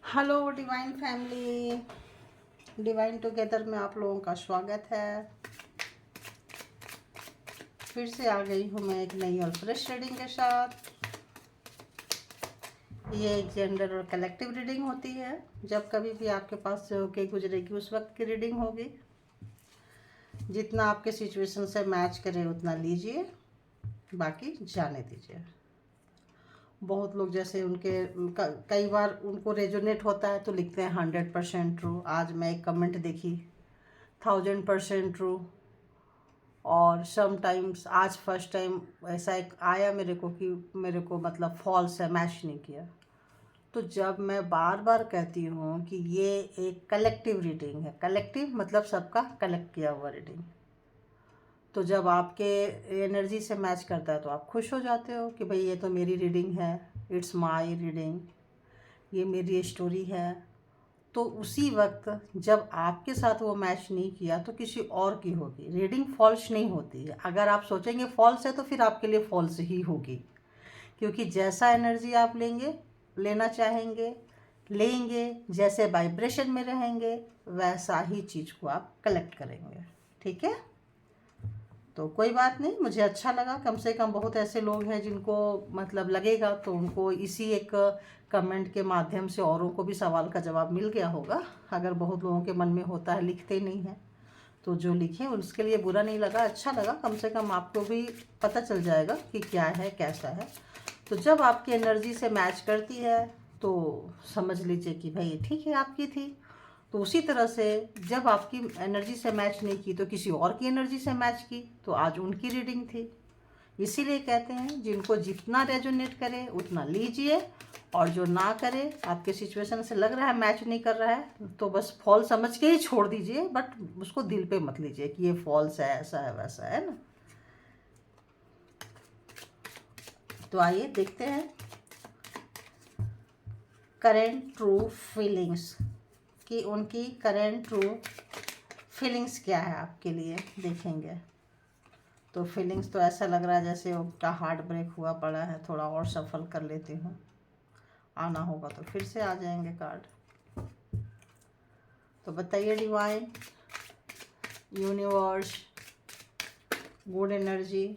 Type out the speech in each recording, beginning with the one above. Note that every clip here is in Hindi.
Hello divine family, divine together में आप लोगों का स्वागत है। फिर से आ गई हूँ मैं एक नई और फ्रेश रीडिंग के साथ। ये एक जेंडर और कलेक्टिव रीडिंग होती है। जब कभी भी आपके पास से होके गुजरेगी उस वक्त की रीडिंग होगी। जितना आपके सिचुएशन से मैच करे उतना लीजिए, बाकी जाने दीजिए। बहुत लोग जैसे कई बार उनको रेजोनेट होता है तो लिखते हैं 100% ट्रू। आज मैं एक कमेंट देखी 1000% ट्रू। और समटाइम्स आज फर्स्ट टाइम ऐसा एक आया मेरे को कि मेरे को मतलब फॉल्स है, मैच नहीं किया। तो जब मैं बार बार कहती हूँ कि ये एक कलेक्टिव रीडिंग है, कलेक्टिव मतलब सबका कलेक्ट किया हुआ रीडिंग, तो जब आपके एनर्जी से मैच करता है तो आप खुश हो जाते हो कि भाई ये तो मेरी रीडिंग है, इट्स माय रीडिंग, ये मेरी स्टोरी है। तो उसी वक्त जब आपके साथ वो मैच नहीं किया तो किसी और की होगी। रीडिंग फॉल्स नहीं होती है। अगर आप सोचेंगे फॉल्स है तो फिर आपके लिए फॉल्स ही होगी, क्योंकि जैसा एनर्जी आप लेना चाहेंगे लेंगे, जैसे वाइब्रेशन में रहेंगे वैसा ही चीज़ को आप कलेक्ट करेंगे। ठीक है, तो कोई बात नहीं, मुझे अच्छा लगा। कम से कम बहुत ऐसे लोग हैं जिनको मतलब लगेगा, तो उनको इसी एक कमेंट के माध्यम से औरों को भी सवाल का जवाब मिल गया होगा। अगर बहुत लोगों के मन में होता है, लिखते नहीं हैं, तो जो लिखे उसके लिए बुरा नहीं लगा, अच्छा लगा। कम से कम आपको भी पता चल जाएगा कि क्या है कैसा है। तो जब आपकी एनर्जी से मैच करती है तो समझ लीजिए कि भाई ठीक है, आपकी थी। तो उसी तरह से जब आपकी एनर्जी से मैच नहीं की तो किसी और की एनर्जी से मैच की, तो आज उनकी रीडिंग थी। इसीलिए कहते हैं जिनको जितना रेजोनेट करे उतना लीजिए, और जो ना करे, आपके सिचुएशन से लग रहा है मैच नहीं कर रहा है, तो बस फॉल समझ के ही छोड़ दीजिए, बट उसको दिल पे मत लीजिए कि ये फॉल्स है, ऐसा है वैसा है ना। तो आइए देखते हैं करेंट ट्रू फीलिंग्स कि उनकी करेंट ट्रू फीलिंग्स क्या है आपके लिए, देखेंगे। तो फीलिंग्स तो ऐसा लग रहा है जैसे उनका हार्ट ब्रेक हुआ पड़ा है। थोड़ा और सफल कर लेती हूँ, आना होगा तो फिर से आ जाएंगे कार्ड। तो बताइए डिवाइन, यूनिवर्स, गुड एनर्जी,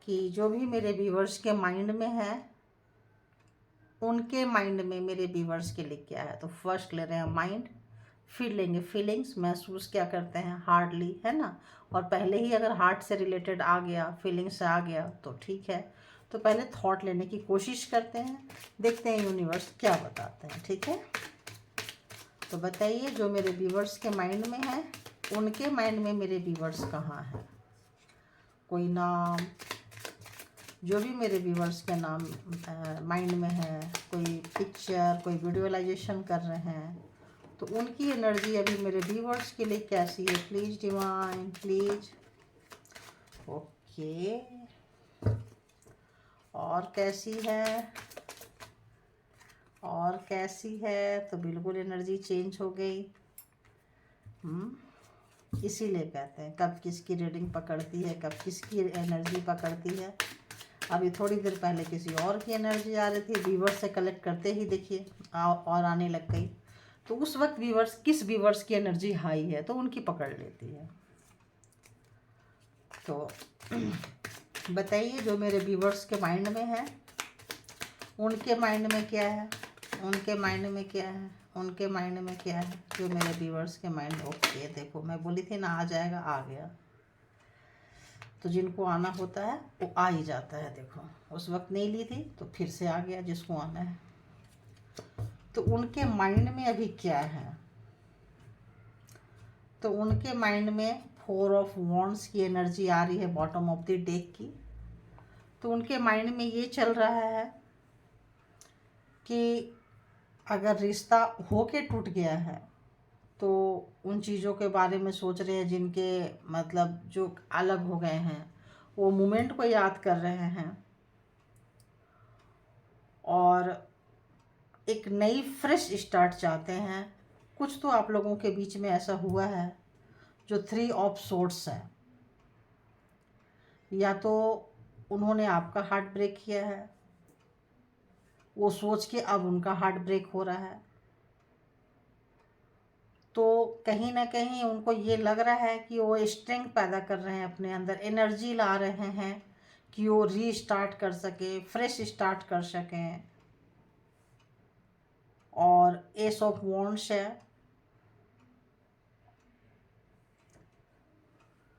कि जो भी मेरे व्यूवर्स के माइंड में है, उनके माइंड में मेरे व्यूवर्स के लिए क्या है। तो फर्स्ट ले रहे हैं माइंड, फिर लेंगे फीलिंग्स, महसूस क्या करते हैं हार्डली, है ना। और पहले ही अगर हार्ट से रिलेटेड आ गया, फीलिंग्स से आ गया तो ठीक है। तो पहले थॉट लेने की कोशिश करते हैं, देखते हैं यूनिवर्स क्या बताते हैं। ठीक है, तो बताइए जो मेरे व्यूवर्स के माइंड में है, उनके माइंड में मेरे व्यूवर्स कहाँ हैं। कोई नाम, जो भी मेरे व्यूवर्स के नाम माइंड में है, कोई पिक्चर, कोई विजुअलाइजेशन कर रहे हैं, तो उनकी एनर्जी अभी मेरे व्यूवर्स के लिए कैसी है। Please divine, please. ओके, और कैसी है, और कैसी है, तो बिल्कुल एनर्जी चेंज हो गई। इसीलिए कहते हैं कब किसकी रीडिंग पकड़ती है, कब किसकी एनर्जी पकड़ती है। अभी थोड़ी देर पहले किसी और की एनर्जी आ रही थी, व्यूवर्स से कलेक्ट करते ही देखिए और आने लग गई। तो उस वक्त किस व्यूवर्स की एनर्जी हाई है तो उनकी पकड़ लेती है। तो बताइए जो मेरे व्यूवर्स के माइंड में है, उनके माइंड में क्या है, उनके माइंड में क्या है, उनके माइंड में क्या है, जो मेरे व्यूवर्स के माइंड। ओके, देखो मैं बोली थी ना आ जाएगा, आ गया। तो जिनको आना होता है वो आ ही जाता है। देखो उस वक्त नहीं ली थी तो फिर से आ गया जिसको आना है। तो उनके माइंड में अभी क्या है, तो उनके माइंड में 4 ऑफ वॉन्ड्स की एनर्जी आ रही है बॉटम ऑफ द डेक की। तो उनके माइंड में ये चल रहा है कि अगर रिश्ता होके टूट गया है तो उन चीज़ों के बारे में सोच रहे हैं जिनके मतलब जो अलग हो गए हैं, वो मोमेंट को याद कर रहे हैं, और एक नई फ्रेश स्टार्ट चाहते हैं। कुछ तो आप लोगों के बीच में ऐसा हुआ है जो 3 ऑफ सोर्ड्स है, या तो उन्होंने आपका हार्ट ब्रेक किया है, वो सोच के अब उनका हार्ट ब्रेक हो रहा है। तो कहीं ना कहीं उनको ये लग रहा है कि वो स्ट्रेंथ पैदा कर रहे हैं, अपने अंदर एनर्जी ला रहे हैं कि वो रीस्टार्ट कर सके, फ्रेश स्टार्ट कर सकें। और एस ऑफ वॉन्ड्स है,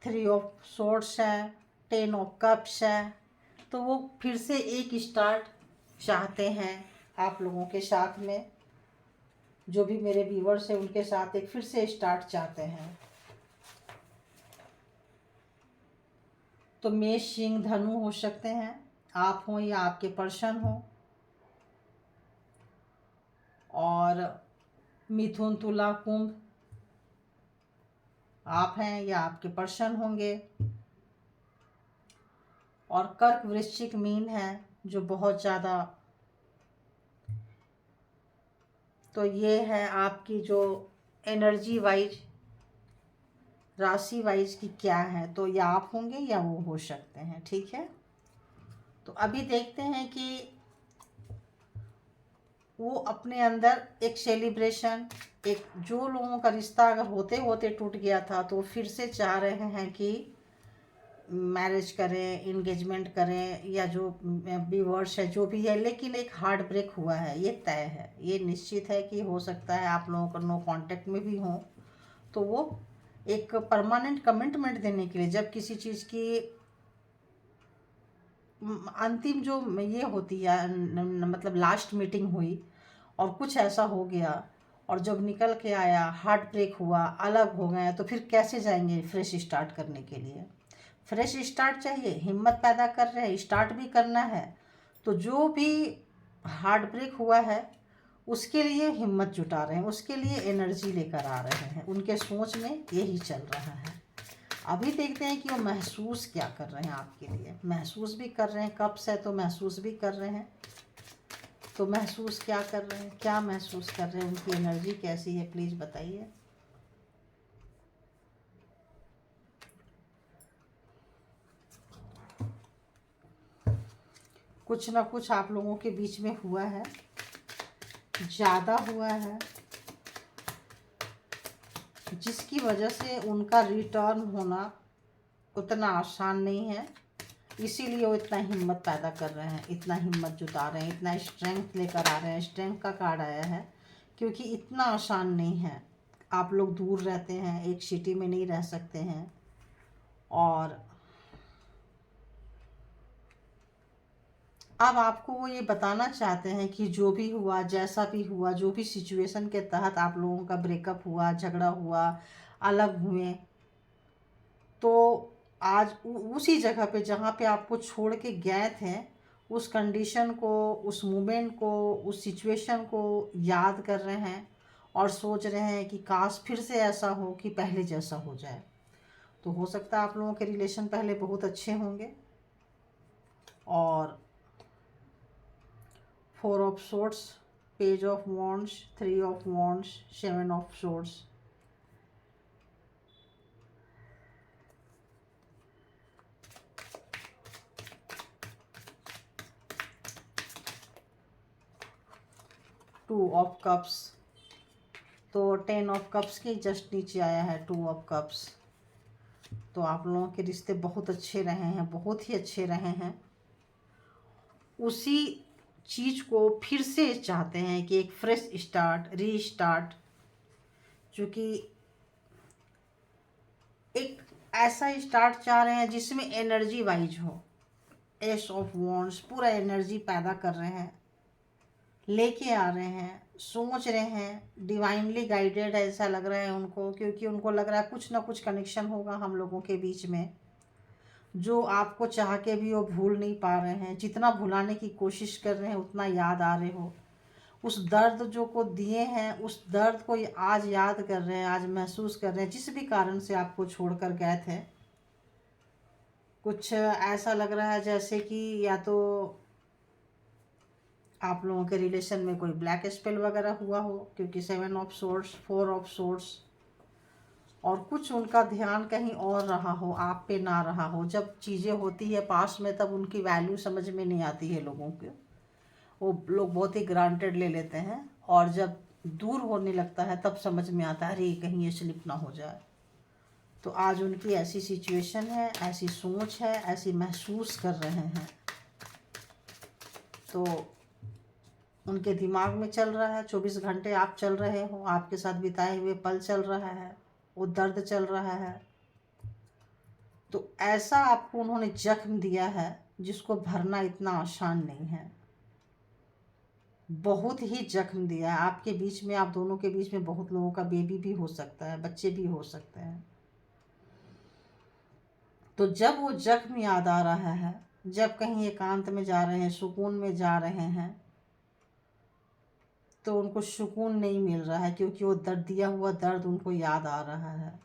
3 ऑफ सोर्ड्स है, 10 ऑफ कप्स है। तो वो फिर से एक स्टार्ट चाहते हैं आप लोगों के साथ में, जो भी मेरे व्यूवर्स हैं उनके साथ एक फिर से स्टार्ट चाहते हैं। तो मेष, सिंह, धनु हो सकते हैं, आप हो या आपके पर्सन हो। और मिथुन, तुला, कुंभ आप हैं या आपके पर्सन होंगे। और कर्क, वृश्चिक, मीन है जो बहुत ज़्यादा, तो ये है आपकी जो एनर्जी वाइज, राशि वाइज की क्या है, तो या आप होंगे या वो हो सकते हैं। ठीक है, तो अभी देखते हैं कि वो अपने अंदर एक सेलिब्रेशन, एक जो लोगों का रिश्ता अगर होते होते टूट गया था तो फिर से चाह रहे हैं कि मैरिज करें, इंगेजमेंट करें, या जो व्यूअर्स है जो भी है, लेकिन एक हार्ट ब्रेक हुआ है, ये तय है, ये निश्चित है कि हो सकता है आप लोगों का नो कांटेक्ट में भी हो। तो वो एक परमानेंट कमिटमेंट देने के लिए, जब किसी चीज़ की अंतिम जो ये होती है मतलब लास्ट मीटिंग हुई और कुछ ऐसा हो गया और जब निकल के आया, हार्ट ब्रेक हुआ, अलग हो गए, तो फिर कैसे जाएंगे फ्रेश स्टार्ट करने के लिए। फ्रेश स्टार्ट चाहिए, हिम्मत पैदा कर रहे हैं, स्टार्ट भी करना है। तो जो भी हार्ट ब्रेक हुआ है उसके लिए हिम्मत जुटा रहे हैं, उसके लिए एनर्जी लेकर आ रहे हैं, उनके सोच में यही चल रहा है। अभी देखते हैं कि वो महसूस क्या कर रहे हैं आपके लिए। महसूस भी कर रहे हैं, कब्ज़ है तो महसूस भी कर रहे हैं। तो महसूस क्या कर रहे हैं, क्या महसूस कर रहे हैं, उनकी एनर्जी कैसी है, प्लीज़ बताइए। कुछ ना कुछ आप लोगों के बीच में हुआ है, ज़्यादा हुआ है, जिसकी वजह से उनका रिटर्न होना उतना आसान नहीं है। इसीलिए वो इतना हिम्मत पैदा कर रहे हैं, इतना हिम्मत जुटा रहे हैं, इतना स्ट्रेंथ लेकर आ रहे हैं। स्ट्रेंथ का कार्ड आया है क्योंकि इतना आसान नहीं है। आप लोग दूर रहते हैं, एक सिटी में नहीं रह सकते हैं, और अब आपको वो ये बताना चाहते हैं कि जो भी हुआ, जैसा भी हुआ, जो भी सिचुएशन के तहत आप लोगों का ब्रेकअप हुआ, झगड़ा हुआ, अलग हुए, तो आज उसी जगह पे जहाँ पे आपको छोड़ के गए थे, उस कंडीशन को, उस मोमेंट को, उस सिचुएशन को याद कर रहे हैं और सोच रहे हैं कि काश फिर से ऐसा हो कि पहले जैसा हो जाए। तो हो सकता है आप लोगों के रिलेशन पहले बहुत अच्छे होंगे। और 4 of swords, page of wands, 3 of wands, 7 of swords. Two of cups, तो 10 ऑफ कप्स के जस्ट नीचे आया है 2 ऑफ कप्स। तो आप लोगों के रिश्ते बहुत अच्छे रहे हैं, बहुत ही अच्छे रहे हैं। उसी चीज़ को फिर से चाहते हैं कि एक फ्रेश स्टार्ट, रीस्टार्ट, क्योंकि एक ऐसा स्टार्ट चाह रहे हैं जिसमें एनर्जी वाइज हो। एस ऑफ वॉन्ड्स, पूरा एनर्जी पैदा कर रहे हैं, लेके आ रहे हैं, सोच रहे हैं, डिवाइनली गाइडेड ऐसा लग रहा है उनको, क्योंकि उनको लग रहा है कुछ ना कुछ कनेक्शन होगा हम लोगों के बीच में, जो आपको चाह के भी वो भूल नहीं पा रहे हैं। जितना भुलाने की कोशिश कर रहे हैं उतना याद आ रहे हो। उस दर्द जो को दिए हैं, उस दर्द को आज याद कर रहे हैं, आज महसूस कर रहे हैं, जिस भी कारण से आपको छोड़कर गए थे। कुछ ऐसा लग रहा है जैसे कि या तो आप लोगों के रिलेशन में कोई ब्लैक स्पेल वगैरह हुआ हो, क्योंकि 7 ऑफ सोर्ड्स, 4 ऑफ सोर्ड्स, और कुछ उनका ध्यान कहीं और रहा हो, आप पे ना रहा हो। जब चीज़ें होती है पास में तब उनकी वैल्यू समझ में नहीं आती है लोगों को, वो लोग बहुत ही ग्रांटेड ले लेते हैं, और जब दूर होने लगता है तब समझ में आता है अरे कहीं ये स्लिप ना हो जाए। तो आज उनकी ऐसी सिचुएशन है, ऐसी सोच है, ऐसी महसूस कर रहे हैं। तो उनके दिमाग में चल रहा है, 24 घंटे आप चल रहे हो, आपके साथ बिताए हुए पल चल रहा है, वो दर्द चल रहा है। तो ऐसा आपको उन्होंने जख्म दिया है जिसको भरना इतना आसान नहीं है। बहुत ही जख्म दिया है आपके बीच में, आप दोनों के बीच में बहुत लोगों का बेबी भी हो सकता है, बच्चे भी हो सकते हैं। तो जब वो जख्म याद आ रहा है, जब कहीं एकांत में जा रहे हैं, सुकून में जा रहे हैं, तो उनको सुकून नहीं मिल रहा है, क्योंकि वो दर्द दिया हुआ दर्द उनको याद आ रहा है।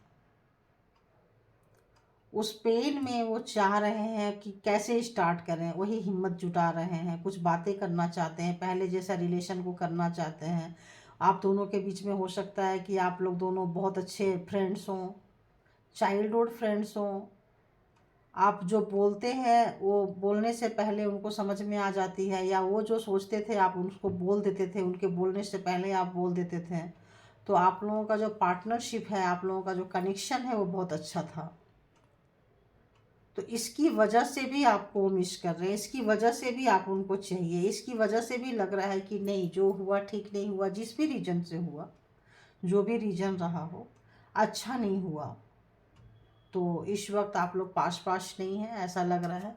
उस पेन में वो चाह रहे हैं कि कैसे स्टार्ट करें, वही हिम्मत जुटा रहे हैं, कुछ बातें करना चाहते हैं, पहले जैसा रिलेशन को करना चाहते हैं। आप दोनों के बीच में हो सकता है कि आप लोग दोनों बहुत अच्छे फ्रेंड्स हों, चाइल्डहुड फ्रेंड्स हों। आप जो बोलते हैं वो बोलने से पहले उनको समझ में आ जाती है, या वो जो सोचते थे आप उनको बोल देते थे, उनके बोलने से पहले आप बोल देते थे। तो आप लोगों का जो पार्टनरशिप है, आप लोगों का जो कनेक्शन है वो बहुत अच्छा था। तो इसकी वजह से भी आपको मिस कर रहे हैं, इसकी वजह से भी आप उनको चाहिए, इसकी वजह से भी लग रहा है कि नहीं जो हुआ ठीक नहीं हुआ, जिस भी रीजन से हुआ, जो भी रीजन रहा हो, अच्छा नहीं हुआ। तो इस वक्त आप लोग पास पास नहीं हैं ऐसा लग रहा है।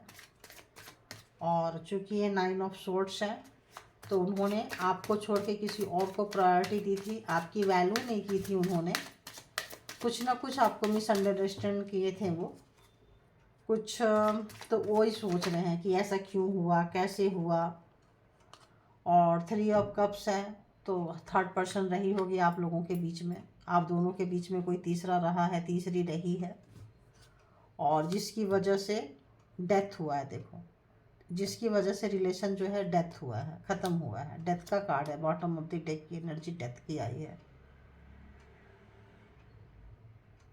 और चूंकि ये 9 ऑफ सोर्ड्स है, तो उन्होंने आपको छोड़ के किसी और को प्रायोरिटी दी थी, आपकी वैल्यू नहीं की थी उन्होंने। कुछ ना कुछ आपको मिसअंडरस्टैंड किए थे वो कुछ, तो वो ही सोच रहे हैं कि ऐसा क्यों हुआ, कैसे हुआ। और 3 ऑफ कप्स है, तो थर्ड पर्सन रही होगी आप लोगों के बीच में, आप दोनों के बीच में कोई तीसरा रहा है, तीसरी रही है, और जिसकी वजह से डेथ हुआ है। देखो जिसकी वजह से रिलेशन जो है डेथ हुआ है, ख़त्म हुआ है। डेथ का कार्ड है, बॉटम ऑफ द डेक की एनर्जी डेथ की आई है।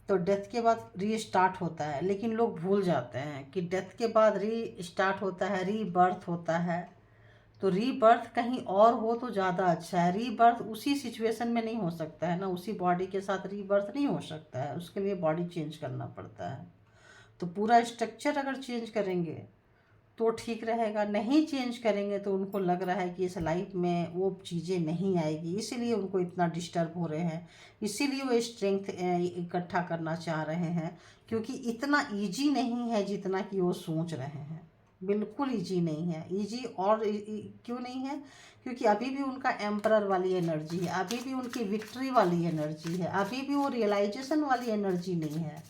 तो डेथ के बाद रीस्टार्ट होता है, लेकिन लोग भूल जाते हैं कि डेथ के बाद रीस्टार्ट होता है, रीबर्थ होता है। तो रीबर्थ कहीं और हो तो ज़्यादा अच्छा है। रीबर्थ उसी सिचुएशन में नहीं हो सकता है ना, उसी बॉडी के साथ रीबर्थ नहीं हो सकता है, उसके लिए बॉडी चेंज करना पड़ता है। तो पूरा स्ट्रक्चर अगर चेंज करेंगे तो ठीक रहेगा, नहीं चेंज करेंगे तो उनको लग रहा है कि इस लाइफ में वो चीज़ें नहीं आएगी, इसीलिए उनको इतना डिस्टर्ब हो रहे हैं, इसीलिए वो स्ट्रेंथ इकट्ठा करना चाह रहे हैं। क्योंकि इतना इजी नहीं है जितना कि वो सोच रहे हैं, बिल्कुल इजी नहीं है। इजी और क्यों नहीं है? क्योंकि अभी भी उनका एम्परर वाली एनर्जी है, अभी भी उनकी विक्ट्री वाली एनर्जी है, अभी भी वो रियलाइजेशन वाली एनर्जी नहीं है,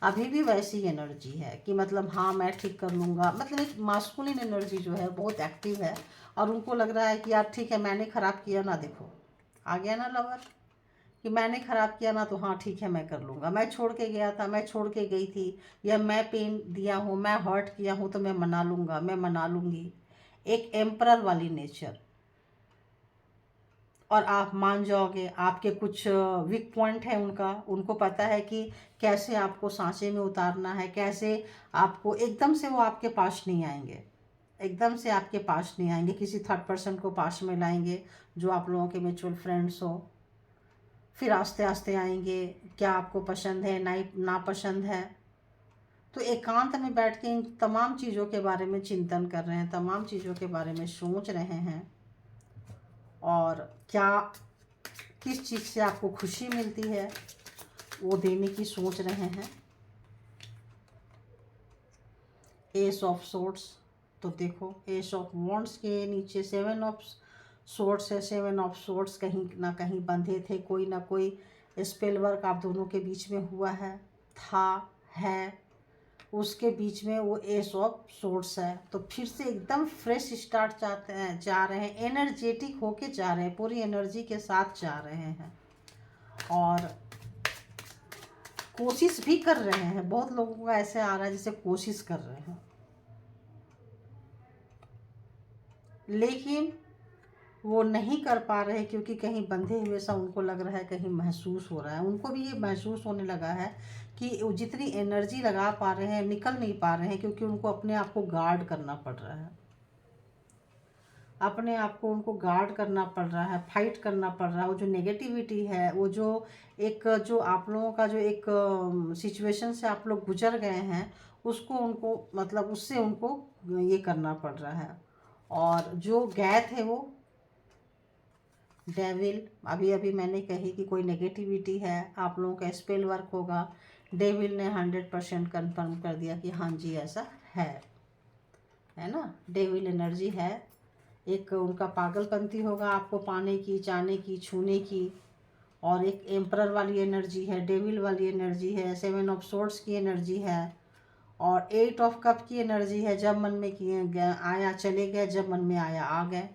अभी भी वैसी एनर्जी है कि मतलब हाँ मैं ठीक कर लूँगा। मतलब एक मास्कुलिन एनर्जी जो है बहुत एक्टिव है, और उनको लग रहा है कि यार ठीक है मैंने ख़राब किया ना, देखो आ गया ना लवर, कि मैंने ख़राब किया ना, तो हाँ ठीक है मैं कर लूँगा, मैं छोड़ के गया था, मैं छोड़ के गई थी, या मैं पेन दिया हूँ, मैं हर्ट किया हूँ, तो मैं मना लूँगा, मैं मना लूँगी। एक एम्परर वाली नेचर। और आप मान जाओगे, आपके कुछ वीक पॉइंट है उनका, उनको पता है कि कैसे आपको सांचे में उतारना है, कैसे आपको एकदम से वो आपके पास नहीं आएंगे, एकदम से आपके पास नहीं आएंगे, किसी थर्ड पर्सन को पास में लाएंगे जो आप लोगों के म्यूचुअल फ्रेंड्स हो। फिर आस्ते आस्ते आएंगे, क्या आपको पसंद है ना नापसंद है। तो एकांत में बैठ के इन तमाम चीज़ों के बारे में चिंतन कर रहे हैं, तमाम चीज़ों के बारे में सोच रहे हैं, और क्या किस चीज़ से आपको खुशी मिलती है वो देने की सोच रहे हैं। एस ऑफ सोर्ड्स, तो देखो एस ऑफ वॉन्ड्स के नीचे 7 ऑफ सोर्ड्स है। 7 ऑफ सोर्ड्स कहीं ना कहीं बंधे थे, कोई ना कोई स्पेल वर्क आप दोनों के बीच में हुआ है, था, है, उसके बीच में वो एस ऑफ सोर्ड्स है। तो फिर से एकदम फ्रेश स्टार्ट चाहते हैं, चाह रहे हैं, एनर्जेटिक होके चाह रहे हैं, पूरी एनर्जी के साथ चाह रहे हैं, और कोशिश भी कर रहे हैं। बहुत लोगों को ऐसे आ रहा है जैसे कोशिश कर रहे हैं, लेकिन वो नहीं कर पा रहे, क्योंकि कहीं बंधे हुए सा उनको लग रहा है, कहीं महसूस हो रहा है, उनको भी ये महसूस होने लगा है कि वो जितनी एनर्जी लगा पा रहे हैं निकल नहीं पा रहे हैं, क्योंकि उनको अपने आप को गार्ड करना पड़ रहा है। अपने आप को उनको गार्ड करना पड़ रहा है, फाइट करना पड़ रहा है। वो जो नेगेटिविटी है, वो जो एक जो आप लोगों का जो एक सिचुएशन से आप लोग गुजर गए हैं, उसको उनको मतलब उससे उनको ये करना पड़ रहा है। और जो गए थे वो डेविल, अभी अभी मैंने कही कि कोई नेगेटिविटी है, आप लोगों का स्पेल वर्क होगा। डेविल ने 100% कन्फर्म कर दिया कि हाँ जी ऐसा है ना। डेविल एनर्जी है, एक उनका पागलपंती होगा आपको पाने की, चाहने की, छूने की। और एक एम्परर वाली एनर्जी है, डेविल वाली एनर्जी है, 7 ऑफ सोर्ड्स की एनर्जी है, और 8 ऑफ कप की एनर्जी है। जब मन में किए आया चले गए, जब मन में आया आ गए।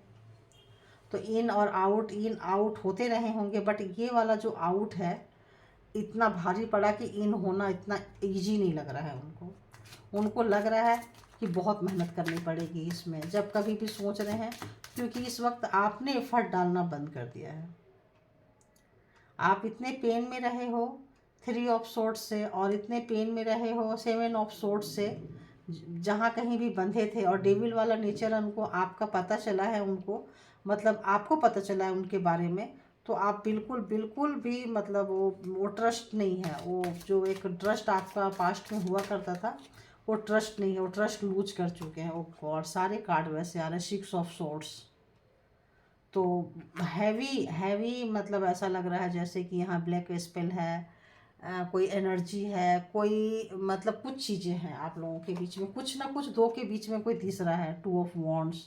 तो इन और आउट, इन आउट होते रहे होंगे, बट ये वाला जो आउट है इतना भारी पड़ा कि इन होना इतना इजी नहीं लग रहा है उनको। उनको लग रहा है कि बहुत मेहनत करनी पड़ेगी इसमें, जब कभी भी सोच रहे हैं, क्योंकि इस वक्त आपने एफर्ट डालना बंद कर दिया है। आप इतने पेन में रहे हो 3 ऑफ सोर्ड्स से, और इतने पेन में रहे हो 7 ऑफ सोर्ड्स से, जहाँ कहीं भी बंधे थे। और डेविल वाला नेचर उनको आपका पता चला है, उनको मतलब आपको पता चला है उनके बारे में। तो आप बिल्कुल बिल्कुल भी मतलब वो ट्रस्ट नहीं है, वो जो एक ट्रस्ट आपका पास्ट में हुआ करता था, वो ट्रस्ट नहीं है, वो ट्रस्ट लूज कर चुके हैं। ओ गॉड, सारे कार्ड वैसे आ रहे हैं, 6 ऑफ सोर्ड्स। तो हैवी हैवी मतलब ऐसा लग रहा है जैसे कि यहाँ ब्लैक स्पेल है, कोई एनर्जी है, कोई मतलब कुछ चीज़ें हैं आप लोगों के बीच में, कुछ ना कुछ दो के बीच में कोई तीसरा है। 2 ऑफ वॉन्ड्स।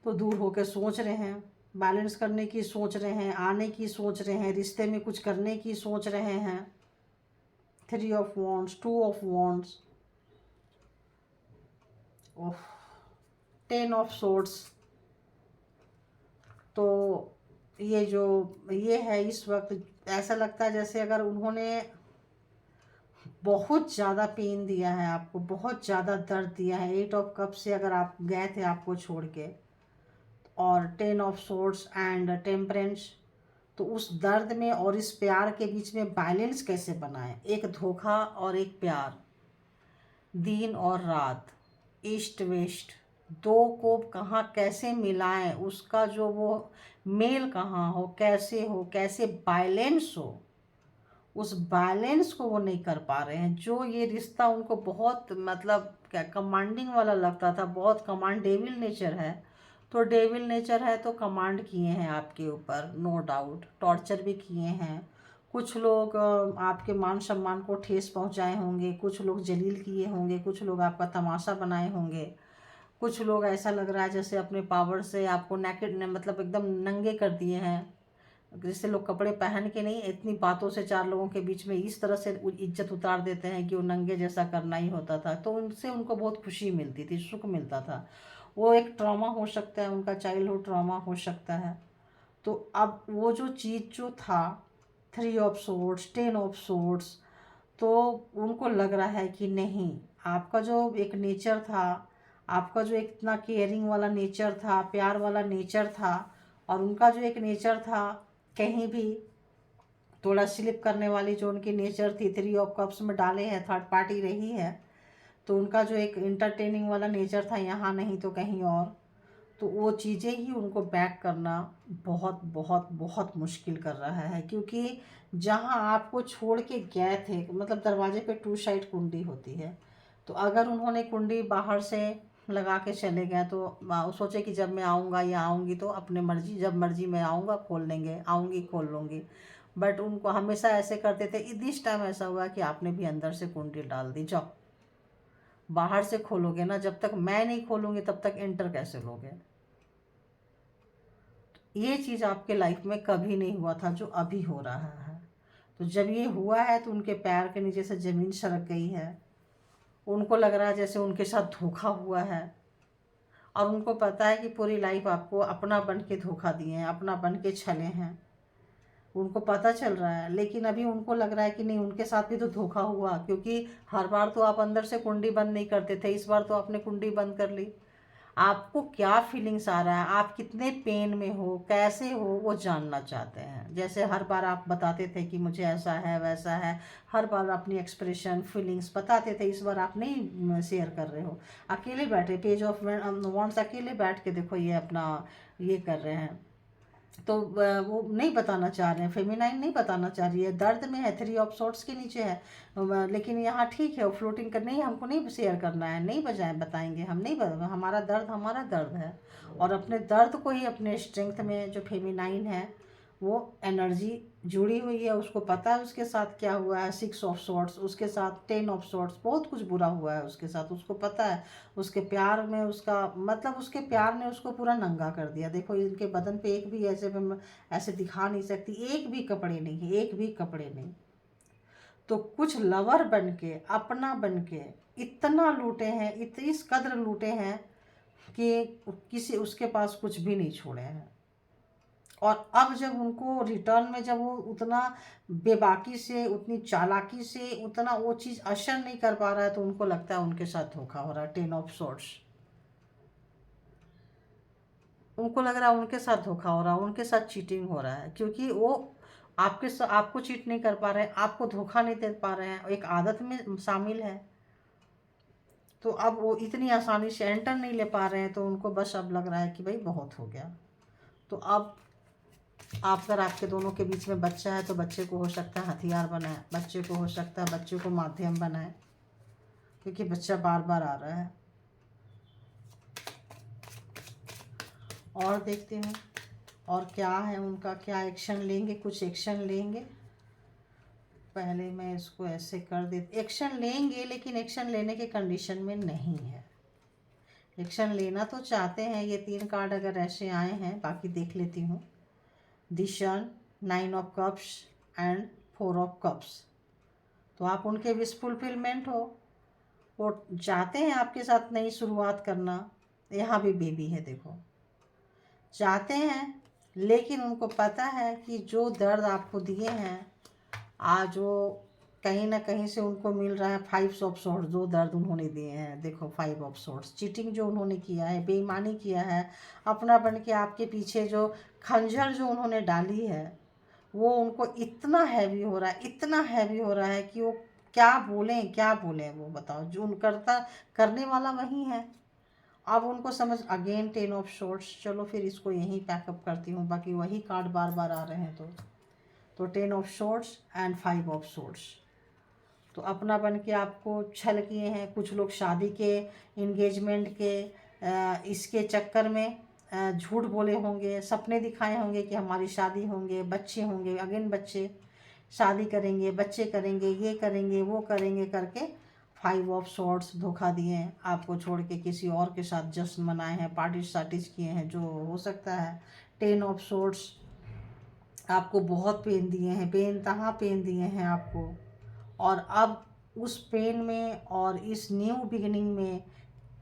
तो दूर होकर सोच रहे हैं, बैलेंस करने की सोच रहे हैं, आने की सोच रहे हैं, रिश्ते में कुछ करने की सोच रहे हैं। 3 of wands, 2 of wands, of 10 of swords. तो ये जो ये है इस वक्त ऐसा लगता है जैसे अगर उन्होंने बहुत ज़्यादा पेन दिया है आपको, बहुत ज़्यादा दर्द दिया है। 8 ऑफ कप से अगर आप गए थे आपको छोड़ के, और 10 ऑफ सोर्ड्स एंड टेम्परेंस। तो उस दर्द में और इस प्यार के बीच में बैलेंस कैसे बनाएं? एक धोखा और एक प्यार, दिन और रात, ईस्ट वेस्ट, दो को कहाँ कैसे मिलाएं, उसका जो वो मेल कहाँ हो, कैसे बैलेंस हो, उस बैलेंस को वो नहीं कर पा रहे हैं। जो ये रिश्ता उनको बहुत मतलब क्या कमांडिंग वाला लगता था, बहुत कमांड, डेविल नेचर है। तो डेविल नेचर है तो कमांड किए हैं आपके ऊपर, नो डाउट, टॉर्चर भी किए हैं। कुछ लोग आपके मान सम्मान को ठेस पहुंचाए होंगे, कुछ लोग जलील किए होंगे, कुछ लोग आपका तमाशा बनाए होंगे, कुछ लोग ऐसा लग रहा है जैसे अपने पावर से आपको नेकेड मतलब एकदम नंगे कर दिए हैं। जैसे लोग कपड़े पहन के नहीं, इतनी बातों से 4 लोगों के बीच में इस तरह से इज्जत उतार देते हैं कि वो नंगे जैसा करना ही होता था। तो उनसे उनको बहुत खुशी मिलती थी, सुख मिलता था। वो एक ट्रॉमा हो सकता है, उनका चाइल्डहुड ट्रॉमा हो सकता है। तो अब वो जो चीज़ जो था 3 ऑफ सोर्ड्स, 10 ऑफ सोर्ड्स, तो उनको लग रहा है कि नहीं, आपका जो एक नेचर था, आपका जो एक इतना केयरिंग वाला नेचर था, प्यार वाला नेचर था, और उनका जो एक नेचर था कहीं भी थोड़ा स्लिप करने वाली जो उनकी नेचर थी, 3 ऑफ कप्स में डाले हैं, थर्ड पार्टी रही है। तो उनका जो एक इंटरटेनिंग वाला नेचर था यहाँ नहीं तो कहीं और, तो वो चीज़ें ही उनको बैक करना बहुत बहुत बहुत मुश्किल कर रहा है। क्योंकि जहाँ आपको छोड़ के गए थे, मतलब दरवाजे पे 2 साइड कुंडी होती है, तो अगर उन्होंने कुंडी बाहर से लगा के चले गए तो सोचे कि जब मैं आऊँगा या आऊँगी तो अपने मर्जी, जब मर्जी मैं आऊँगा खोल लेंगे, आऊँगी खोल लूँगी। बट उनको हमेशा ऐसे करते थे। दिस टाइम ऐसा हुआ कि आपने भी अंदर से कुंडी डाल दी, जाओ बाहर से खोलोगे ना, जब तक मैं नहीं खोलूँगी तब तक एंटर कैसे लोगे। ये चीज़ आपके लाइफ में कभी नहीं हुआ था जो अभी हो रहा है। तो जब ये हुआ है तो उनके पैर के नीचे से ज़मीन सरक गई है। उनको लग रहा है जैसे उनके साथ धोखा हुआ है, और उनको पता है कि पूरी लाइफ आपको अपना बन के धोखा दिए हैं, अपना बन के छले हैं, उनको पता चल रहा है। लेकिन अभी उनको लग रहा है कि नहीं, उनके साथ भी तो धोखा हुआ, क्योंकि हर बार तो आप अंदर से कुंडी बंद नहीं करते थे, इस बार तो आपने कुंडी बंद कर ली। आपको क्या फीलिंग्स आ रहा है, आप कितने पेन में हो, कैसे हो, वो जानना चाहते हैं। जैसे हर बार आप बताते थे कि मुझे ऐसा है वैसा है, हर बार अपनी एक्सप्रेशन फीलिंग्स बताते थे, इस बार आप नहीं शेयर कर रहे हो। अकेले बैठे पेज ऑफ वॉन्ट्स अकेले बैठ के देखो ये अपना ये कर रहे हैं। तो वो नहीं बताना चाह रहे हैं, फेमिनाइन नहीं बताना चाह रही है, दर्द में है, 3 ऑफ सॉर्ट्स के नीचे है। लेकिन यहाँ ठीक है, वो फ्लोटिंग कर नहीं, हमको नहीं शेयर करना है, नहीं बजाए बताएंगे हम, नहीं हमारा दर्द है। और अपने दर्द को ही अपने स्ट्रेंथ में जो फेमिनाइन है वो एनर्जी जुड़ी हुई है, उसको पता है उसके साथ क्या हुआ है, 6 ऑफ सॉर्ट्स, उसके साथ 10 ऑफ सॉर्ट्स, बहुत कुछ बुरा हुआ है उसके साथ, उसको पता है। उसके प्यार में उसका मतलब उसके प्यार ने उसको पूरा नंगा कर दिया। देखो इनके बदन पे एक भी ऐसे दिखा नहीं सकती, एक भी कपड़े नहीं है, एक भी कपड़े नहीं। तो कुछ लवर बन के, अपना बन के इतना लूटे हैं, इस कदर लूटे हैं कि किसी उसके पास कुछ भी नहीं छोड़े हैं। और अब जब उनको रिटर्न में जब वो उतना बेबाकी से, उतनी चालाकी से उतना वो चीज़ असर नहीं कर पा रहा है, तो उनको लगता है उनके साथ धोखा हो रहा है। 10 ऑफ सॉर्ट्स, उनको लग रहा है उनके साथ धोखा हो रहा है, उनके साथ चीटिंग हो रहा है, क्योंकि वो आपको चीट नहीं कर पा रहे हैं, आपको धोखा नहीं दे पा रहे हैं, एक आदत में शामिल है। तो अब वो इतनी आसानी से एंटर नहीं ले पा रहे हैं, तो उनको बस अब लग रहा है कि भाई बहुत हो गया। तो अब आप अगर आपके दोनों के बीच में बच्चा है, तो बच्चे को हो सकता है हथियार बनाए, बच्चे को हो सकता है बच्चे को माध्यम बनाए, क्योंकि बच्चा बार बार आ रहा है। और देखते हैं और क्या है उनका, क्या एक्शन लेंगे, कुछ एक्शन लेंगे। पहले मैं इसको ऐसे कर देती, एक्शन लेंगे लेकिन एक्शन लेने के कंडीशन में नहीं है। एक्शन लेना तो चाहते हैं, ये 3 कार्ड अगर ऐसे आए हैं, बाकी देख लेती हूँ। Dishan, 9 of cups and 4 of cups. तो आप उनके विश फुलफिलमेंट हो, वो चाहते हैं आपके साथ नई शुरुआत करना। यहाँ भी बेबी है, देखो चाहते हैं, लेकिन उनको पता है कि जो दर्द आपको दिए हैं आज, वो कहीं ना कहीं से उनको मिल रहा है। 5 ऑफ सॉर्ट्स, जो दर्द उन्होंने दिए हैं, देखो 5 ऑफ सॉर्ट्स, चीटिंग जो उन्होंने किया है, बेईमानी किया है, अपना बन के आपके पीछे जो खंजर जो उन्होंने डाली है, वो उनको इतना हैवी हो रहा है, इतना हैवी हो रहा है कि वो क्या बोलें वो बताओ। जो उन करने वाला वही है। अब उनको समझ, अगेन 10 ऑफ शॉर्ट्स, चलो फिर इसको यहीं पैकअप करती हूँ, बाकी वही कार्ड बार बार आ रहे हैं। तो 10 of shorts and 5 of shorts. तो अपना बन के आपको छल किए हैं कुछ लोग, शादी के, इंगेजमेंट के, इसके चक्कर में झूठ बोले होंगे, सपने दिखाए होंगे कि हमारी शादी होंगे, बच्चे होंगे, अगेन बच्चे, शादी करेंगे, बच्चे करेंगे, ये करेंगे, वो करेंगे करके 5 ऑफ सॉर्ट्स धोखा दिए हैं आपको, छोड़ के किसी और के साथ जश्न मनाए हैं, पार्टी सार्टीज किए हैं, जो हो सकता है। 10 ऑफ सॉर्ट्स आपको बहुत पेन दिए हैं, बेइंतहा पेन दिए हैं आपको। और अब उस पेन में और इस न्यू बिगिनिंग में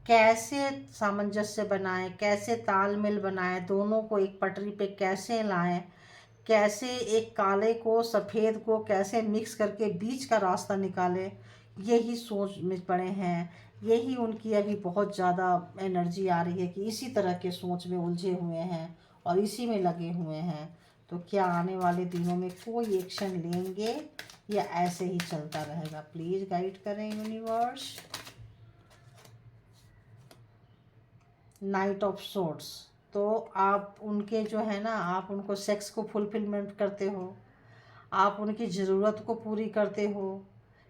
कैसे सामंजस्य बनाएं, कैसे तालमेल बनाएं, दोनों को एक पटरी पे कैसे लाएं, कैसे एक काले को सफ़ेद को कैसे मिक्स करके बीच का रास्ता निकालें, यही सोच में पड़े हैं। यही उनकी अभी बहुत ज़्यादा एनर्जी आ रही है कि इसी तरह के सोच में उलझे हुए हैं और इसी में लगे हुए हैं। तो क्या आने वाले दिनों में कोई एक्शन लेंगे या ऐसे ही चलता रहेगा? प्लीज़ गाइड करें यूनिवर्स। नाइट ऑफ सोर्ट्स, तो आप उनके जो है ना, आप उनको सेक्स को फुलफिलमेंट करते हो, आप उनकी ज़रूरत को पूरी करते हो।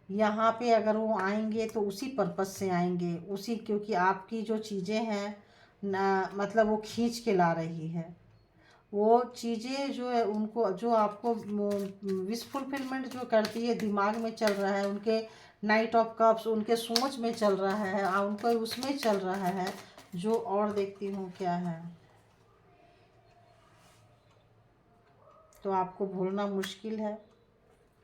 यहाँ पे अगर वो आएंगे तो उसी पर्पस से आएंगे, उसी, क्योंकि आपकी जो चीज़ें हैं ना, मतलब वो खींच के ला रही है वो चीज़ें जो है उनको, जो आपको विश फुलफिलमेंट जो करती है, दिमाग में चल रहा है उनके। नाइट ऑफ कप्स उनके सोच में चल रहा है, उनको उसमें चल रहा है जो। और देखती हूँ क्या है, तो आपको भूलना मुश्किल है।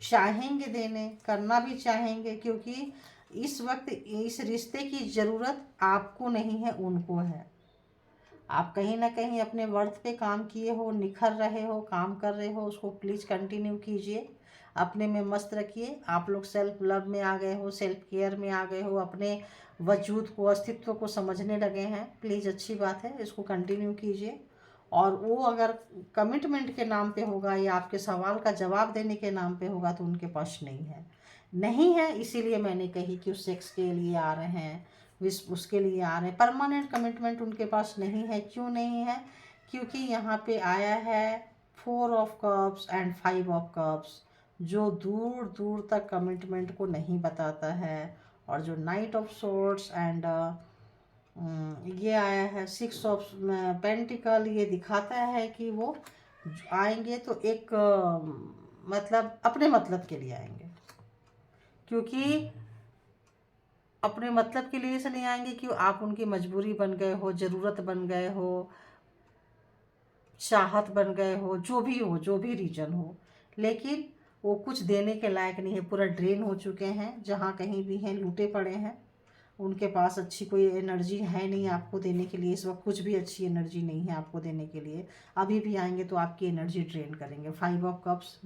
चाहेंगे देने, करना भी चाहेंगे, क्योंकि इस वक्त इस रिश्ते की ज़रूरत आपको नहीं है, उनको है। आप कहीं ना कहीं अपने वर्थ पे काम किए हो, निखर रहे हो, काम कर रहे हो, उसको प्लीज़ कंटिन्यू कीजिए। अपने में मस्त रखिए। आप लोग सेल्फ लव में आ गए हो, सेल्फ केयर में आ गए हो, अपने वजूद को, अस्तित्व को समझने लगे हैं। प्लीज़, अच्छी बात है, इसको कंटिन्यू कीजिए। और वो अगर कमिटमेंट के नाम पे होगा या आपके सवाल का जवाब देने के नाम पे होगा तो उनके पास नहीं है। इसीलिए मैंने कही कि उस सेक्स के लिए आ रहे हैं, उसके लिए आ रहे हैं। परमानेंट कमिटमेंट उनके पास नहीं है। क्यों नहीं है? क्योंकि यहाँ पे आया है 4 of cups and 5 of cups, जो दूर दूर तक कमिटमेंट को नहीं बताता है। और जो नाइट ऑफ सोर्ड्स एंड ये आया है 6 ऑफ पेंटिकल, ये दिखाता है कि वो आएंगे तो एक मतलब अपने मतलब के लिए आएंगे। क्योंकि अपने मतलब के लिए से नहीं आएंगे कि आप उनकी मजबूरी बन गए हो, ज़रूरत बन गए हो, चाहत बन गए हो, जो भी रीजन हो। लेकिन वो कुछ देने के लायक नहीं है, पूरा ड्रेन हो चुके हैं, जहाँ कहीं भी हैं लूटे पड़े हैं। उनके पास अच्छी कोई एनर्जी है नहीं आपको देने के लिए। इस वक्त कुछ भी अच्छी एनर्जी नहीं है आपको देने के लिए। अभी भी आएंगे तो आपकी एनर्जी ड्रेन करेंगे। 5 ऑफ कप्स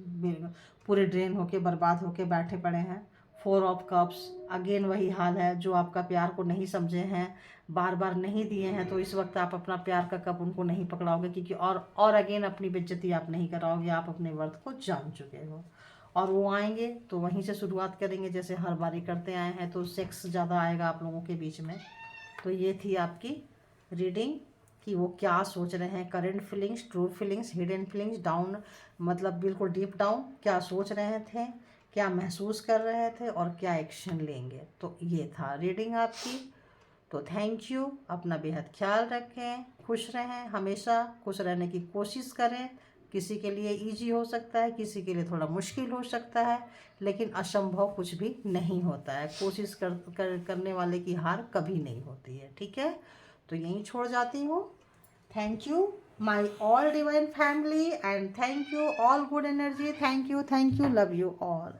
पूरे ड्रेन होके बर्बाद होके बैठे पड़े हैं। 4 ऑफ कप्स अगेन वही हाल है, जो आपका प्यार को नहीं समझे हैं, बार बार नहीं दिए हैं, तो इस वक्त आप अपना प्यार का कप उनको नहीं पकड़ाओगे। क्योंकि और अगेन अपनी बेइज्जती आप नहीं कराओगे। आप अपने वर्थ को जान चुके हो। और वो आएंगे तो वहीं से शुरुआत करेंगे, जैसे हर बारी करते आए हैं। तो सेक्स ज़्यादा आएगा आप लोगों के बीच में। तो ये थी आपकी रीडिंग कि वो क्या सोच रहे हैं। Current feelings, true feelings, hidden feelings, down मतलब बिल्कुल डीप डाउन क्या सोच रहे थे, क्या महसूस कर रहे थे और क्या एक्शन लेंगे। तो ये था रीडिंग आपकी। तो थैंक यू। अपना बेहद ख्याल रखें, खुश रहें, हमेशा खुश रहने की कोशिश करें। किसी के लिए इजी हो सकता है, किसी के लिए थोड़ा मुश्किल हो सकता है, लेकिन असंभव कुछ भी नहीं होता है। कोशिश करने वाले की हार कभी नहीं होती है। ठीक है, तो यहीं छोड़ जाती हूँ। Thank you my all divine family and thank you all good energy. Thank you, love you all.